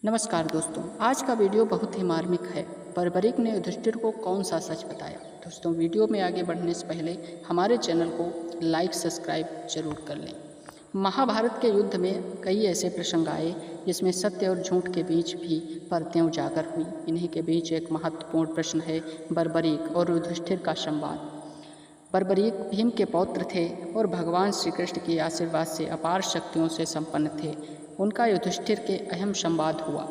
नमस्कार दोस्तों, आज का वीडियो बहुत ही मार्मिक है। बर्बरीक ने युधिष्ठिर को कौन सा सच बताया। दोस्तों, वीडियो में आगे बढ़ने से पहले हमारे चैनल को लाइक सब्सक्राइब जरूर कर लें। महाभारत के युद्ध में कई ऐसे प्रसंग आए जिसमें सत्य और झूठ के बीच भी परतें उजागर हुई। इन्हीं के बीच एक महत्वपूर्ण प्रश्न है बर्बरीक और युधिष्ठिर का संवाद। बर्बरीक भीम के पौत्र थे और भगवान श्री कृष्ण के आशीर्वाद से अपार शक्तियों से संपन्न थे। उनका युधिष्ठिर के अहम संवाद हुआ।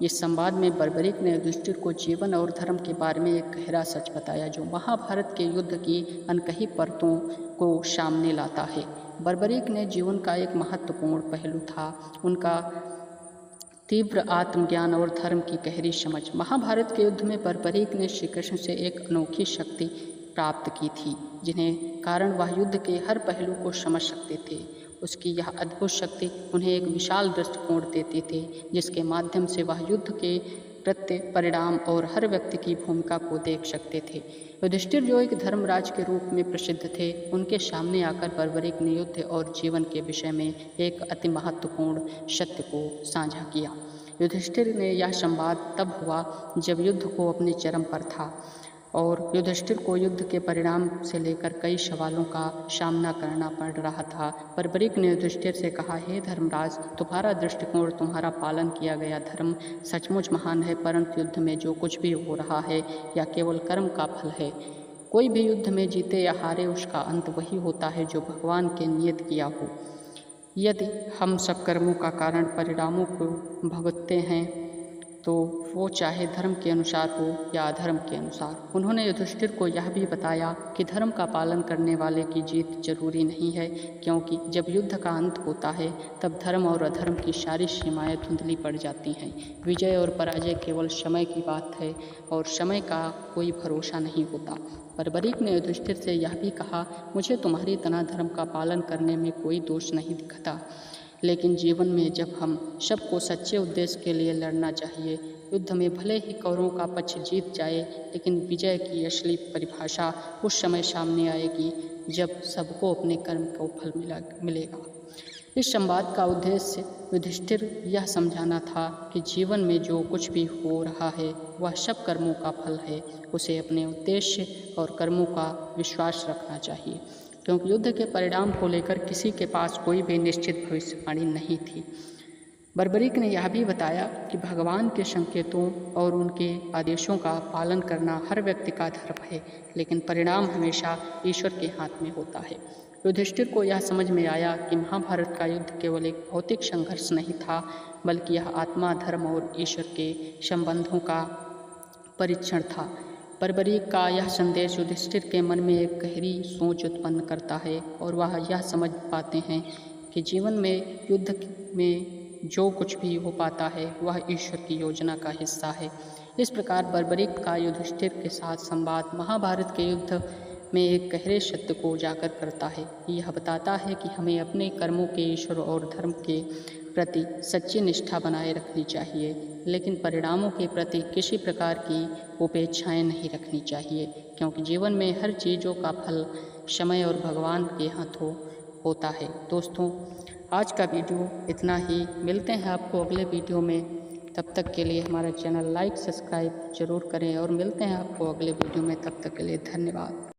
इस संवाद में बर्बरीक ने युधिष्ठिर को जीवन और धर्म के बारे में एक गहरा सच बताया जो महाभारत के युद्ध की अनकही परतों को सामने लाता है। बर्बरीक ने जीवन का एक महत्वपूर्ण पहलू था उनका तीव्र आत्मज्ञान और धर्म की गहरी समझ। महाभारत के युद्ध में बर्बरीक ने श्री कृष्ण से एक अनोखी शक्ति प्राप्त की थी जिन्हें कारण वह युद्ध के हर पहलू को समझ सकते थे। उसकी यह अद्भुत शक्ति उन्हें एक विशाल दृष्टिकोण देते थे जिसके माध्यम से वह युद्ध के प्रत्यय परिणाम और हर व्यक्ति की भूमिका को देख सकते थे। युधिष्ठिर जो एक धर्मराज के रूप में प्रसिद्ध थे, उनके सामने आकर बर्बरीक ने युद्ध और जीवन के विषय में एक अति महत्वपूर्ण सत्य को साझा किया। युधिष्ठिर ने यह संवाद तब हुआ जब युद्ध को अपने चरम पर था और युधिष्ठिर को युद्ध के परिणाम से लेकर कई सवालों का सामना करना पड़ रहा था। बर्बरीक ने युधिष्ठिर से कहा, हे धर्मराज, तुम्हारा दृष्टिकोण, तुम्हारा पालन किया गया धर्म सचमुच महान है, परंतु युद्ध में जो कुछ भी हो रहा है यह केवल कर्म का फल है। कोई भी युद्ध में जीते या हारे उसका अंत वही होता है जो भगवान के नियत किया हो। यदि हम सब कर्मों का कारण परिणामों को भुगतते हैं तो वो चाहे धर्म के अनुसार हो या अधर्म के अनुसार। उन्होंने युधिष्ठिर को यह भी बताया कि धर्म का पालन करने वाले की जीत जरूरी नहीं है, क्योंकि जब युद्ध का अंत होता है तब धर्म और अधर्म की सारी सीमाएं धुंधली पड़ जाती हैं। विजय और पराजय केवल समय की बात है और समय का कोई भरोसा नहीं होता। बर्बरीक ने युधिष्ठिर से यह भी कहा, मुझे तुम्हारी तरह धर्म का पालन करने में कोई दोष नहीं दिखता, लेकिन जीवन में जब हम सबको सच्चे उद्देश्य के लिए लड़ना चाहिए। युद्ध में भले ही कौरवों का पक्ष जीत जाए, लेकिन विजय की असली परिभाषा उस समय सामने आएगी जब सबको अपने कर्म को फल मिलेगा। इस संवाद का उद्देश्य युधिष्ठिर यह समझाना था कि जीवन में जो कुछ भी हो रहा है वह सब कर्मों का फल है। उसे अपने उद्देश्य और कर्मों का विश्वास रखना चाहिए, क्योंकि युद्ध के परिणाम को लेकर किसी के पास कोई भी निश्चित भविष्यवाणी नहीं थी। बर्बरीक ने यह भी बताया कि भगवान के संकेतों और उनके आदेशों का पालन करना हर व्यक्ति का धर्म है, लेकिन परिणाम हमेशा ईश्वर के हाथ में होता है। युधिष्ठिर को यह समझ में आया कि महाभारत का युद्ध केवल एक भौतिक संघर्ष नहीं था, बल्कि यह आत्मा, धर्म और ईश्वर के संबंधों का परीक्षण था। बर्बरीक का यह संदेश युधिष्ठिर के मन में एक गहरी सोच उत्पन्न करता है और वह यह समझ पाते हैं कि जीवन में युद्ध में जो कुछ भी हो पाता है वह ईश्वर की योजना का हिस्सा है। इस प्रकार बर्बरीक का युधिष्ठिर के साथ संवाद महाभारत के युद्ध में एक गहरे सत्य को उजागर करता है। यह बताता है कि हमें अपने कर्मों के ईश्वर और धर्म के प्रति सच्ची निष्ठा बनाए रखनी चाहिए, लेकिन परिणामों के प्रति किसी प्रकार की उपेक्षाएं नहीं रखनी चाहिए, क्योंकि जीवन में हर चीज़ों का फल समय और भगवान के हाथों होता है। दोस्तों, आज का वीडियो इतना ही। मिलते हैं आपको अगले वीडियो में। तब तक के लिए हमारा चैनल लाइक सब्सक्राइब जरूर करें और मिलते हैं आपको अगले वीडियो में। तब तक के लिए धन्यवाद।